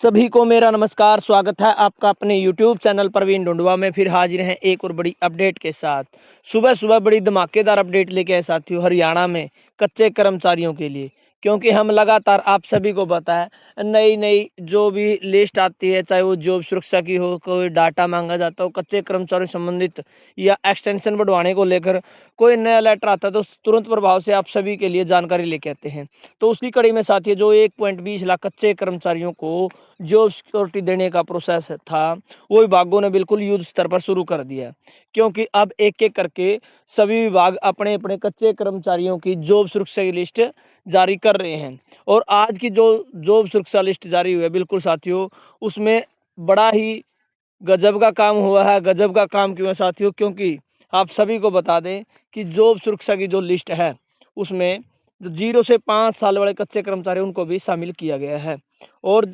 सभी को मेरा नमस्कार। स्वागत है आपका अपने YouTube चैनल प्रवीण ढूंढवा में। फिर हाजिर हैं एक और बड़ी अपडेट के साथ। सुबह सुबह बड़ी धमाकेदार अपडेट लेके आए साथियों हरियाणा में कच्चे कर्मचारियों के लिए, क्योंकि हम लगातार आप सभी को पता है नई नई जो भी लिस्ट आती है, चाहे वो जॉब सुरक्षा की हो, कोई डाटा मांगा जाता हो कच्चे कर्मचारियों संबंधित या एक्सटेंशन बढ़वाने को लेकर कोई नया लेटर आता है तो तुरंत प्रभाव से आप सभी के लिए जानकारी लेके आते हैं। तो उसकी कड़ी में साथियों जो 1.20 लाख कच्चे कर्मचारियों को जॉब सिक्योरिटी देने का प्रोसेस था वो विभागों ने बिल्कुल युद्ध स्तर पर शुरू कर दिया है, क्योंकि अब एक एक करके सभी विभाग अपने अपने कच्चे कर्मचारियों की जॉब सुरक्षा की लिस्ट जारी कर रहे हैं। और आज की जो जॉब सुरक्षा लिस्ट जारी हुई है बिल्कुल साथियों, उसमें बड़ा ही गजब का काम हुआ है। गजब का काम क्यों है साथियों? क्योंकि आप सभी को बता दें कि जॉब सुरक्षा की जो लिस्ट है उसमें जो 0 से 5 साल वाले कच्चे कर्मचारी उनको भी शामिल किया गया है। और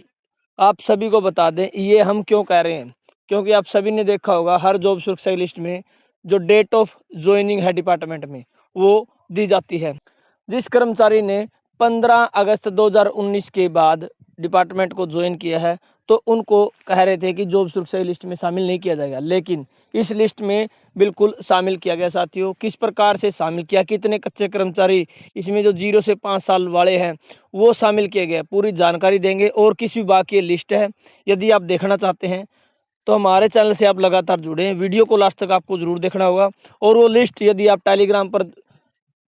आप सभी को बता दें ये हम क्यों कह रहे हैं, क्योंकि आप सभी ने देखा होगा हर जॉब सुरक्षा की लिस्ट में जो डेट ऑफ ज्वाइनिंग है डिपार्टमेंट में वो दी जाती है। जिस कर्मचारी ने 15 अगस्त 2019 के बाद डिपार्टमेंट को ज्वाइन किया है तो उनको कह रहे थे कि जॉब सुरक्षा लिस्ट में शामिल नहीं किया जाएगा, लेकिन इस लिस्ट में बिल्कुल शामिल किया गया साथियों। किस प्रकार से शामिल किया, कितने कच्चे कर्मचारी इसमें जो 0 से 5 साल वाले हैं वो शामिल किए गए, पूरी जानकारी देंगे। और किस विभाग की लिस्ट है यदि आप देखना चाहते हैं तो हमारे चैनल से आप लगातार जुड़े हैं, वीडियो को लास्ट तक आपको जरूर देखना होगा। और वो लिस्ट यदि आप टेलीग्राम पर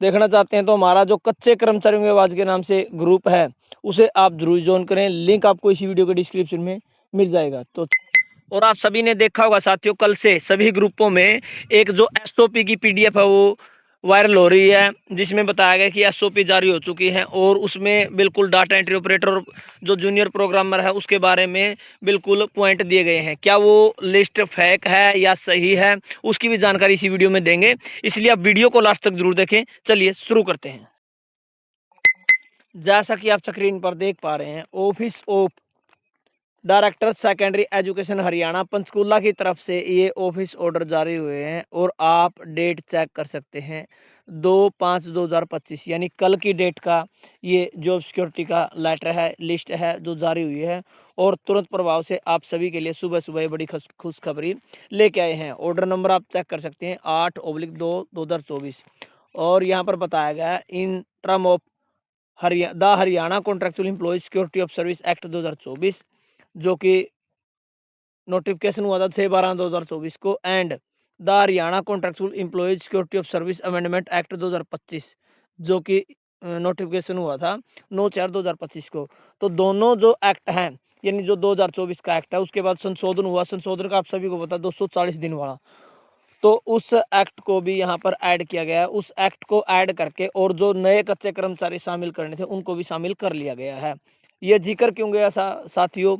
देखना चाहते हैं तो हमारा जो कच्चे कर्मचारियों की आवाज़ के नाम से ग्रुप है उसे आप जरूर ज्वाइन करें, लिंक आपको इसी वीडियो के डिस्क्रिप्शन में मिल जाएगा। तो और आप सभी ने देखा होगा साथियों कल से सभी ग्रुपों में एक जो एसओपी की पीडीएफ है वो वायरल हो रही है, जिसमें बताया गया कि एसओपी जारी हो चुकी है और उसमें बिल्कुल डाटा एंट्री ऑपरेटर और जो जूनियर प्रोग्रामर है उसके बारे में बिल्कुल पॉइंट दिए गए हैं। क्या वो लिस्ट फेक है या सही है उसकी भी जानकारी इसी वीडियो में देंगे, इसलिए आप वीडियो को लास्ट तक जरूर देखें। चलिए शुरू करते हैं। जैसा कि आप स्क्रीन पर देख पा रहे हैं office of director secondary education Haryana Panchkula की तरफ से ये ऑफिस ऑर्डर जारी हुए हैं और आप डेट चेक कर सकते हैं 2/5/2025 यानी कल की डेट का ये जॉब सिक्योरिटी का लेटर है, लिस्ट है जो जारी हुई है। और तुरंत प्रभाव से आप सभी के लिए सुबह सुबह बड़ी खुशखबरी लेके आए हैं। ऑर्डर नंबर आप चेक कर सकते हैं 8/2/2024। और यहाँ पर बताया गया है in term of Haryana contractual employ security of service act 2024 जो कि नोटिफिकेशन हुआ था 6/12/2024 को, and the Haryana contractual employees security of service amendment act 2025 जो कि नोटिफिकेशन हुआ था 9/4/2025 को। तो दोनों जो एक्ट हैं यानी जो 2024 का एक्ट है उसके बाद संशोधन हुआ, संशोधन का आप सभी को पता 240 दिन वाला, तो उस एक्ट को भी यहाँ पर ऐड किया गया है। उस एक्ट को ऐड करके और जो नए कच्चे कर्मचारी शामिल करने थे उनको भी शामिल कर लिया गया है। ये जिक्र क्यों गया साथियों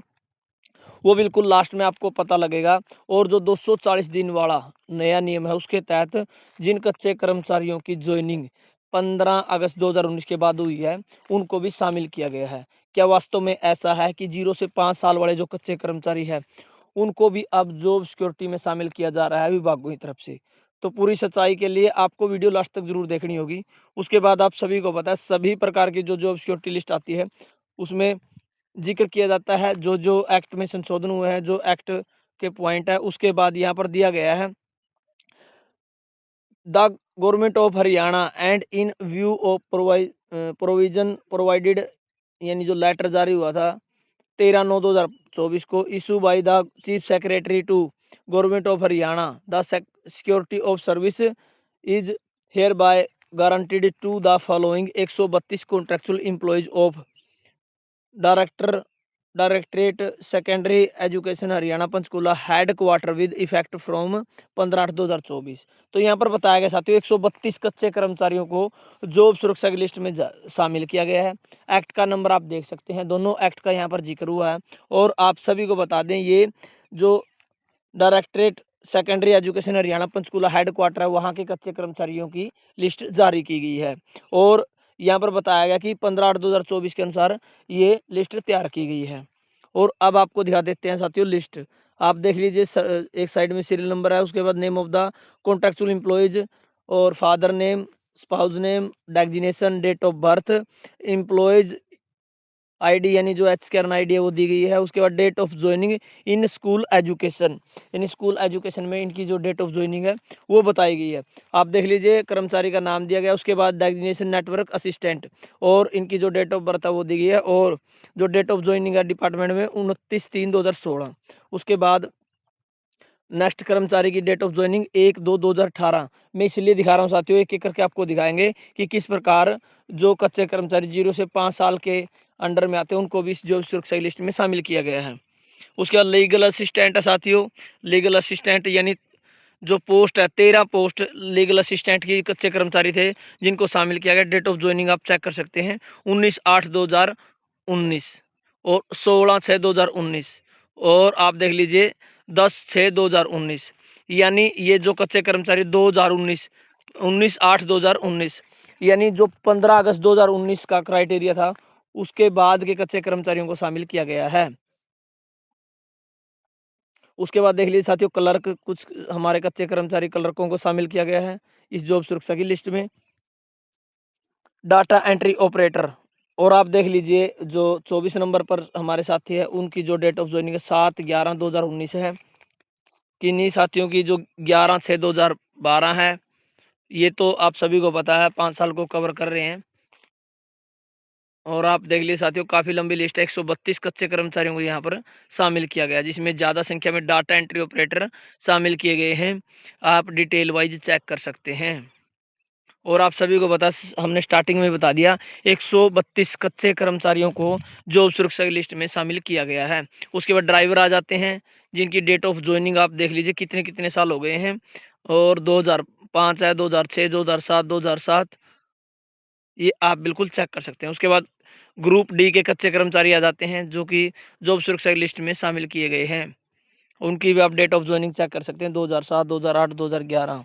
वो बिल्कुल लास्ट में आपको पता लगेगा। और जो 240 दिन वाला नया नियम है उसके तहत जिन कच्चे कर्मचारियों की ज्वाइनिंग 15 अगस्त 2019 के बाद हुई है उनको भी शामिल किया गया है। क्या वास्तव में ऐसा है कि 0 से 5 साल वाले जो कच्चे कर्मचारी है उनको भी अब जॉब सिक्योरिटी में शामिल किया जा रहा है विभागों की तरफ से? तो पूरी सच्चाई के लिए आपको वीडियो लास्ट तक जरूर देखनी होगी। उसके बाद आप सभी को पता है सभी प्रकार की जो जॉब सिक्योरिटी लिस्ट आती है उसमें जिक्र किया जाता है जो जो एक्ट में संशोधन हुए हैं, जो एक्ट के पॉइंट है उसके बाद यहाँ पर दिया गया है the government of Haryana and in view of provision provided, यानी जो लेटर जारी हुआ था 13/9/2024 को issue by the chief secretary to government of Haryana the security of service is hereby guaranteed to the following 132 contractual employees of director directorate secondary education Haryana Panchkula headquarter with effect from 15/8/2024। तो यहाँ पर बताया गया साथियों 132 कच्चे कर्मचारियों को job सुरक्षा की लिस्ट में शामिल किया गया है। एक्ट का नंबर आप देख सकते हैं, दोनों एक्ट का यहाँ पर जिक्र हुआ है। और आप सभी को बता दें ये जो directorate secondary education Haryana Panchkula head quarter है वहाँ के कच्चे कर्मचारियों की लिस्ट जारी की गई है। और यहाँ पर बताया गया कि 15/8/2024 के अनुसार ये लिस्ट तैयार की गई है। और अब आपको दिखा देते हैं साथियों लिस्ट, आप देख लीजिए एक साइड में सीरियल नंबर है, उसके बाद name of the contractual employees और father name, spouse name, designation, date of birth, employees ID यानी जो एचकेआरएन आईडी है वो दी गई है। उसके बाद date of joining in school education, in school education में इनकी जो डेट ऑफ ज्वाइनिंग है वो बताई गई है। आप देख लीजिए, कर्मचारी का नाम दिया गया, उसके बाद डेजिग्नेशन नेटवर्क असिस्टेंट और इनकी जो डेट ऑफ बर्थ है वो दी गई है, और जो डेट ऑफ ज्वाइनिंग है डिपार्टमेंट में 29/3/2016। उसके बाद नेक्स्ट कर्मचारी की डेट ऑफ ज्वाइनिंग 1/2/2018। मैं इसलिए दिखा रहा हूँ साथियों, एक एक करके आपको दिखाएंगे कि किस प्रकार जो कच्चे कर्मचारी 0 से 5 साल के अंडर में आते हैं उनको भी इस जॉब सुरक्षा लिस्ट में शामिल किया गया है। उसके बाद लीगल असिस्टेंट है साथियों, लीगल असिस्टेंट यानी जो पोस्ट है 13 पोस्ट लीगल असिस्टेंट की कच्चे कर्मचारी थे जिनको शामिल किया गया। डेट ऑफ ज्वाइनिंग आप चेक कर सकते हैं 19/8/2019 और 16/6/2019, और आप देख लीजिए 10/6/2019। यानी ये जो कच्चे कर्मचारी 2019 19/8/2019 यानी जो 15 अगस्त 2019 का क्राइटेरिया था उसके बाद के कच्चे कर्मचारियों को शामिल किया गया है। उसके बाद देख लीजिए साथियों, क्लर्क, कुछ हमारे कच्चे कर्मचारी क्लर्कों को शामिल किया गया है इस जॉब सुरक्षा की लिस्ट में। डाटा एंट्री ऑपरेटर, और आप देख लीजिए जो 24 नंबर पर हमारे साथी है उनकी जो डेट ऑफ ज्वाइनिंग है 7/11/2019 है। किन्हीं साथियों की जो 11/6/2012 है। ये तो आप सभी को पता है, 5 साल को कवर कर रहे हैं। और आप देख लीजिए साथियों, काफ़ी लंबी लिस्ट है, 132 कच्चे कर्मचारियों को यहाँ पर शामिल किया गया, जिसमें ज़्यादा संख्या में डाटा एंट्री ऑपरेटर शामिल किए गए हैं। आप डिटेल वाइज चेक कर सकते हैं। और आप सभी को बता, हमने स्टार्टिंग में बता दिया, 132 कच्चे कर्मचारियों को जॉब सुरक्षा की लिस्ट में शामिल किया गया है। उसके बाद ड्राइवर आ जाते हैं, जिनकी डेट ऑफ ज्वाइनिंग आप देख लीजिए कितने कितने साल हो गए हैं, और 2005 है, 2006, 2007, 2007, ये आप बिल्कुल चेक कर सकते हैं। उसके बाद ग्रुप डी के कच्चे कर्मचारी आ जाते हैं जो कि जॉब सुरक्षा की लिस्ट में शामिल किए गए हैं। उनकी भी आप डेट ऑफ ज्वाइनिंग चेक कर सकते हैं, 2007, 2008, 2011।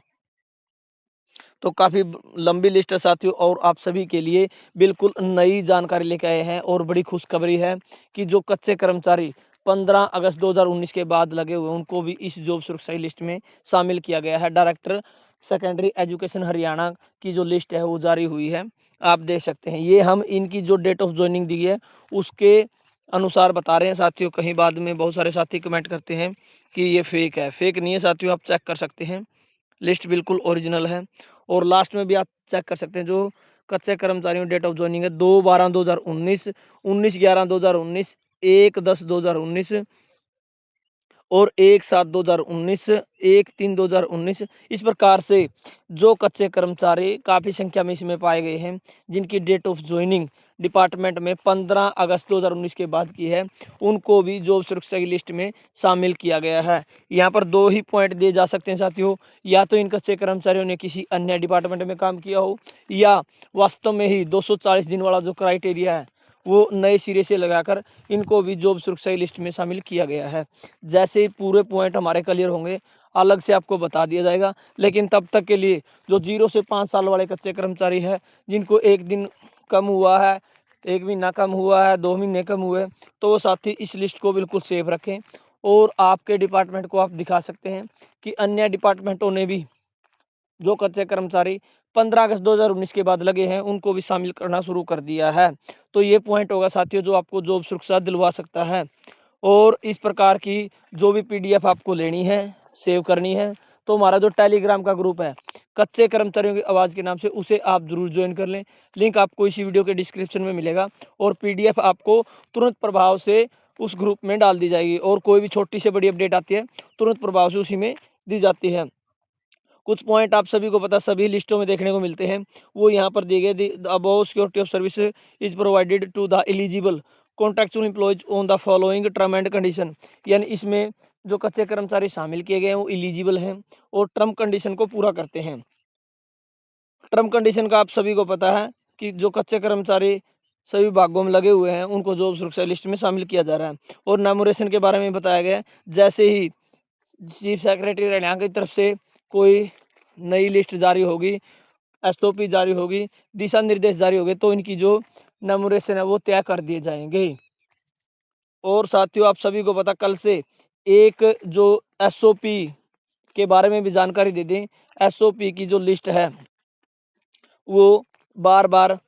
तो काफ़ी लंबी लिस्ट है साथियों, और आप सभी के लिए बिल्कुल नई जानकारी लेके आए हैं, और बड़ी खुशखबरी है कि जो कच्चे कर्मचारी 15 अगस्त 2019 के बाद लगे हुए उनको भी इस जॉब सुरक्षा लिस्ट में शामिल किया गया है। डायरेक्टर सेकेंडरी एजुकेशन हरियाणा की जो लिस्ट है वो जारी हुई है, आप देख सकते हैं। ये हम इनकी जो डेट ऑफ ज्वाइनिंग दी है उसके अनुसार बता रहे हैं साथियों। कहीं बाद में बहुत सारे साथी कमेंट करते हैं कि ये फेक है, फेक नहीं है साथियों, आप चेक कर सकते हैं, लिस्ट बिल्कुल ओरिजिनल है। और लास्ट में भी आप चेक कर सकते हैं जो कच्चे कर्मचारियों डेट ऑफ ज्वाइनिंग है 2/12/2019, 19/11/2019, 1/10/2019 और 1/7/2019, 1/3/2019। इस प्रकार से जो कच्चे कर्मचारी काफ़ी संख्या में इसमें पाए गए हैं जिनकी डेट ऑफ ज्वाइनिंग डिपार्टमेंट में 15 अगस्त 2019 के बाद की है, उनको भी जॉब सुरक्षा की लिस्ट में शामिल किया गया है। यहाँ पर दो ही पॉइंट दिए जा सकते हैं साथियों, या तो इन कच्चे कर्मचारियों ने किसी अन्य डिपार्टमेंट में काम किया हो, या वास्तव में ही 240 दिन वाला जो क्राइटेरिया है वो नए सिरे से लगाकर इनको भी जॉब सुरक्षा की लिस्ट में शामिल किया गया है। जैसे ही पूरे पॉइंट हमारे क्लियर होंगे अलग से आपको बता दिया जाएगा, लेकिन तब तक के लिए जो 0 से 5 साल वाले कच्चे कर्मचारी है जिनको एक दिन कम हुआ है, 1 महीना कम हुआ है, 2 महीने कम हुए, तो वो साथी इस लिस्ट को बिल्कुल सेव रखें, और आपके डिपार्टमेंट को आप दिखा सकते हैं कि अन्य डिपार्टमेंटों ने भी जो कच्चे कर्मचारी 15 अगस्त 2019 के बाद लगे हैं उनको भी शामिल करना शुरू कर दिया है। तो ये पॉइंट होगा साथियों जो आपको जॉब सुरक्षा दिलवा सकता है। और इस प्रकार की जो भी पीडीएफ आपको लेनी है, सेव करनी है, तो हमारा जो टेलीग्राम का ग्रुप है कच्चे कर्मचारियों की आवाज़ के नाम से, उसे आप जरूर ज्वाइन कर लें। लिंक आपको इसी वीडियो के डिस्क्रिप्शन में मिलेगा, और पीडीएफ आपको तुरंत प्रभाव से उस ग्रुप में डाल दी जाएगी, और कोई भी छोटी से बड़ी अपडेट आती है तुरंत प्रभाव से उसी में दी जाती है। कुछ पॉइंट आप सभी को पता सभी लिस्टों में देखने को मिलते हैं, वो यहाँ पर दिए गए। The above security of service is provided to the eligible contractual employees on the following term and condition. यानी इसमें जो कच्चे कर्मचारी शामिल किए गए हैं वो एलिजिबल हैं और टर्म कंडीशन को पूरा करते हैं। टर्म कंडीशन का आप सभी को पता है कि जो कच्चे कर्मचारी सभी विभागों में लगे हुए हैं उनको जॉब सुरक्षा लिस्ट में शामिल किया जा रहा है। और नैमोरेशन के बारे में बताया गया है, जैसे ही चीफ सेक्रेटरी हरियाणा की तरफ से कोई नई लिस्ट जारी होगी, एसओपी जारी होगी, दिशा निर्देश जारी होंगे, तो इनकी जो नैमोरेशन है वो तय कर दिए जाएंगे। और साथियों आप सभी को पता, कल से एक जो एसओपी के बारे में भी जानकारी दे दें। एसओपी की जो लिस्ट है वो बार बार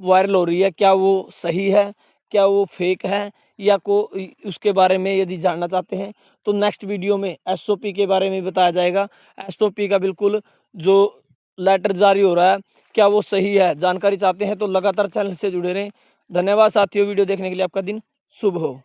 वायरल हो रही है, क्या वो सही है, क्या वो फेक है या को उसके बारे में यदि जानना चाहते हैं तो नेक्स्ट वीडियो में एसओपी के बारे में बताया जाएगा। एसओपी का बिल्कुल जो लेटर जारी हो रहा है क्या वो सही है, जानकारी चाहते हैं तो लगातार चैनल से जुड़े रहें। धन्यवाद साथियों, वीडियो देखने के लिए आपका दिन शुभ हो।